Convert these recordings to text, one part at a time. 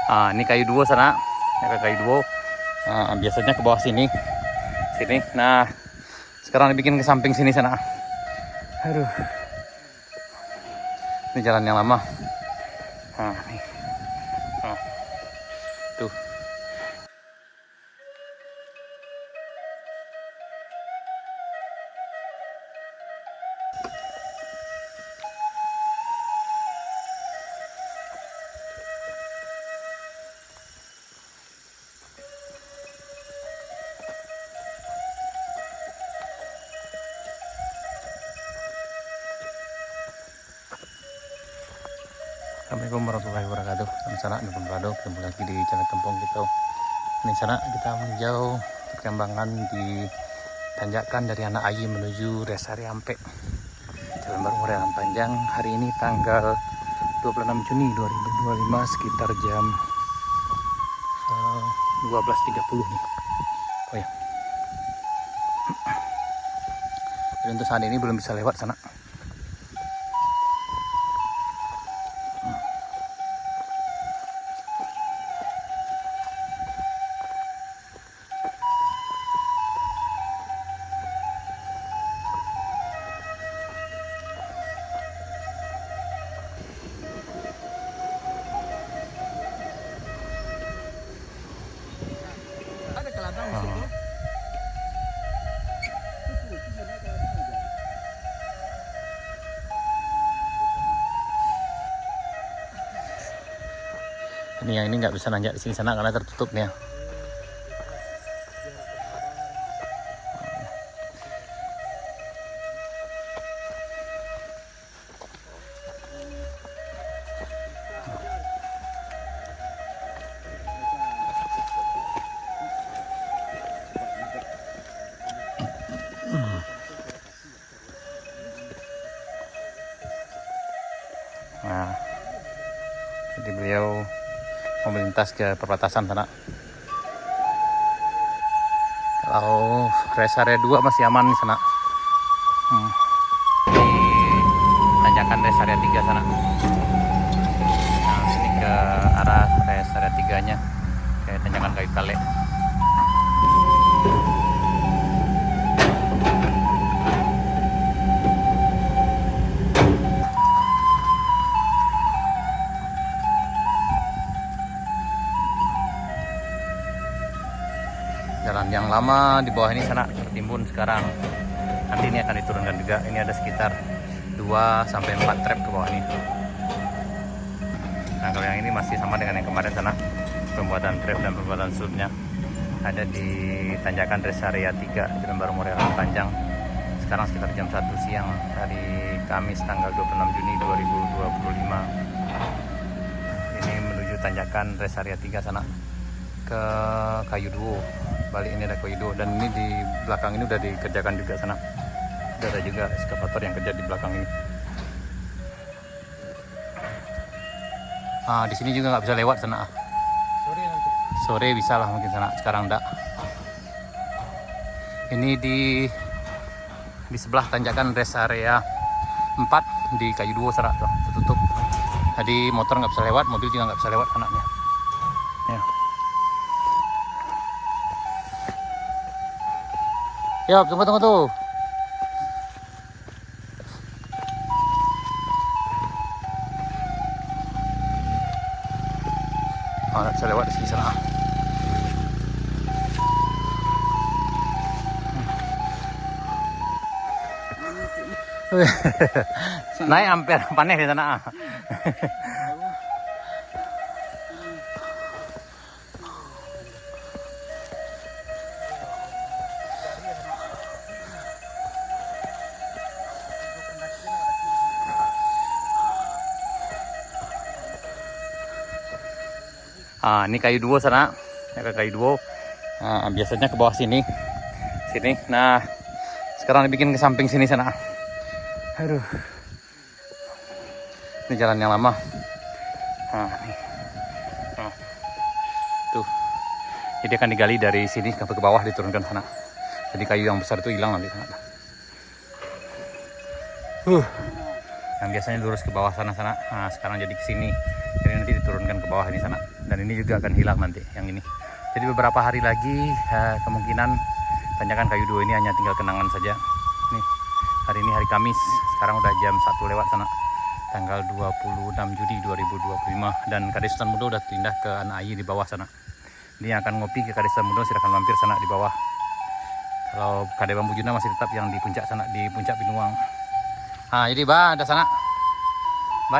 Ini kayu duo sana, ya, kayu duo. Biasanya ke bawah sini. Nah, sekarang dibikin ke samping sini sana. Aduh, ini jalan yang lama. Nih. Tuh. Assalamualaikum warahmatullahi wabarakatuh. Sana Nupun Rado, ketemu lagi di channel Tempong kita. Ini sana kita meninjau perkembangan di tanjakan dari Anak Ayi menuju Res Area Ampe, Jalan Baru Morelan Panjang. Hari ini tanggal 26 Juni 2025 sekitar jam 12.30 nih. Oh ya. Dan untuk saat ini belum bisa lewat sana. Ini yang ini nggak bisa nanjak di sini sana karena tertutup nih ya. Nah, jadi beliau mau melintas ke perbatasan sana. Kalau Res Area 2 masih aman di sana. Di tanjakan Res Area 3 sana. Nah, ini ke arah Res Area 3-nya, ke tanjakan Kayu Kale. Jalan yang lama di bawah ini sana tertimbun sekarang. Nanti ini akan diturunkan juga. Ini ada sekitar 2-4 trap ke bawah ini. Nah, kalau yang ini masih sama dengan yang kemarin sana. Pembuatan trap dan pembuatan surutnya ada di tanjakan Res Area 3 Jalan Baru Morelan Panjang. Sekarang sekitar jam 1 siang hari Kamis tanggal 26 Juni 2025. Ini menuju tanjakan Res Area 3 sana ke Kayu Duo. Balik ini ada Kayu Duo, dan ini di belakang ini udah dikerjakan juga sana. Udah ada juga eskavator yang kerja di belakang ini. Di sini juga nggak bisa lewat sana. Sore nanti. Sore bisa lah mungkin sana, sekarang enggak. Ini di sebelah tanjakan Res Area 4 di Kayu Duo sana tuh, tertutup. Tadi motor nggak bisa lewat, mobil juga nggak bisa lewat anaknya. Ya. Ya, tunggu tuh. Nggak bisa lewat di sini sana. Naik hampir panen di sana. Ini Kayu Duo sana, ya, ke Kayu Duo. Biasanya ke bawah sini. Nah, sekarang dibikin ke samping sini sana. Aduh, ini jalan yang lama. Nih. Tuh, jadi akan digali dari sini sampai ke bawah, diturunkan sana. Jadi kayu yang besar itu hilang nanti sana. Yang biasanya lurus ke bawah sana. Nah, sekarang jadi ke sini. Jadi nanti diturunkan ke bawah ini sana. dan ini juga akan hilang nanti yang ini. Jadi beberapa hari lagi kemungkinan Tanjakan Kayu 2 ini hanya tinggal kenangan saja. Nih, hari ini hari Kamis, sekarang udah jam 1 lewat sana, tanggal 26 Juli 2025, dan Kades Sultan Mudo udah pindah ke Anak Ayi di bawah sana. Ini yang akan ngopi ke Kades Sultan Mudo, silahkan mampir sana di bawah. Kalau Kade Bambu Juna masih tetap yang di puncak sana, di puncak Pinuang. Ah, jadi ada sana.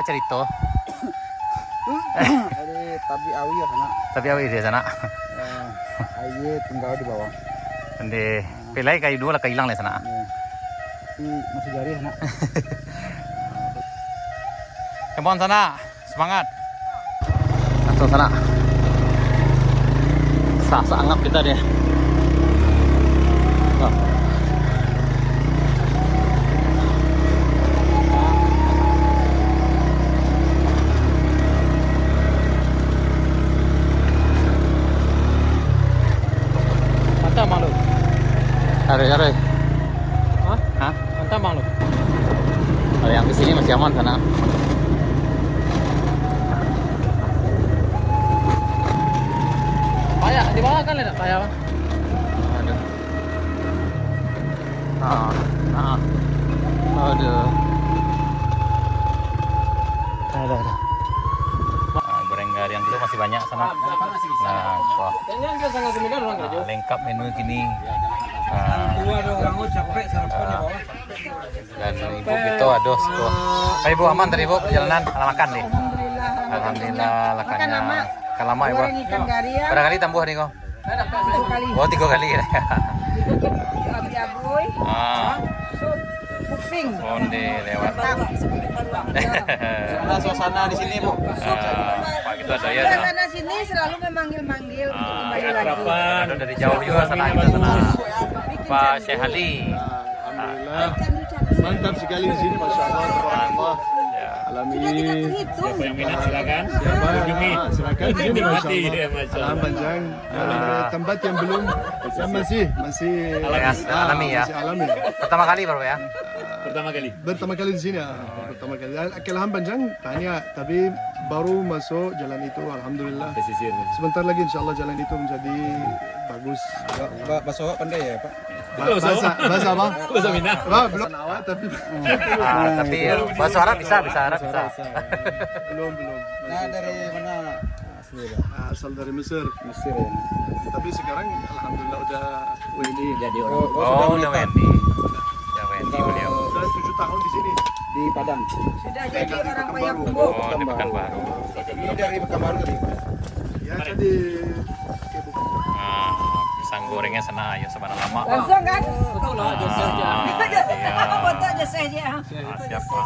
Cerita. Ada tabi awi ya sana. Tapi awi di sana. Aye tinggal di bawah. Nanti pilih Kayu 2 lah kehilang di sana. Ini masih jari sana. Kemon sana, semangat. Langsung sana. Sah anggap kita deh. Oh. Mantap bang lu. Are. Hah? Mantap bang lu. Kalau yang kesini masih aman sana. Payah di bawah kan lihat payah bang. Aduh. Ada. Goreng gari yang dulu masih banyak sana. Nah, wah. Lengkap menu gini. Dan ibu gitu, aduh, tuh. Ibu aman tadi ibu perjalanan, makan nih. Alhamdulillah, lakannya. Kan lama ibu. Berapa kali tambuh nih kok? 3 kali. Kuping. Onde lewat. Suasana di sini bu. Pak gitu ada ya. Suasana sini selalu memanggil-manggil untuk kembali lagi. Ada dari jauh juga sana kita sana. Pak Syekh Ali. Alhamdulillah. Mantap sekali di sini, masya Allah. Tabarakallah. Alami. Siapa yang minat silakan. Silakan di sini, masya Allah. Alam Panjang. Tempat yang belum, yang masih alami ya. Masih alami. Pertama kali baru ya. Pertama kali di sini. Pertama kali. Alam Panjang banyak, tapi baru masuk jalan itu. Alhamdulillah. Sebentar lagi, insya Allah jalan itu menjadi bagus. Bahasa Awak pandai ya pak? Bahasa apa? Bahasa Minang. Belum awak tapi Tapi bahasa Arab bisa Arab bisa. belum. Nah dari mana asli pak? Asal dari Mesir. Mesir ya. Tapi sekarang alhamdulillah udah WNI. Jadi orang. Oh, udah Wendy. Ya Wendy beliau. Sudah 7 tahun di sini. Di Padang. Sudah jadi orang Payakumbuh. Oh, di Pekanbaru. Ini dari Pekanbaru tadi. Ya jadi Pisang gorengnya sana ayo sebentar lama. Langsung kan? Iya. Foto aja saja. Siapa?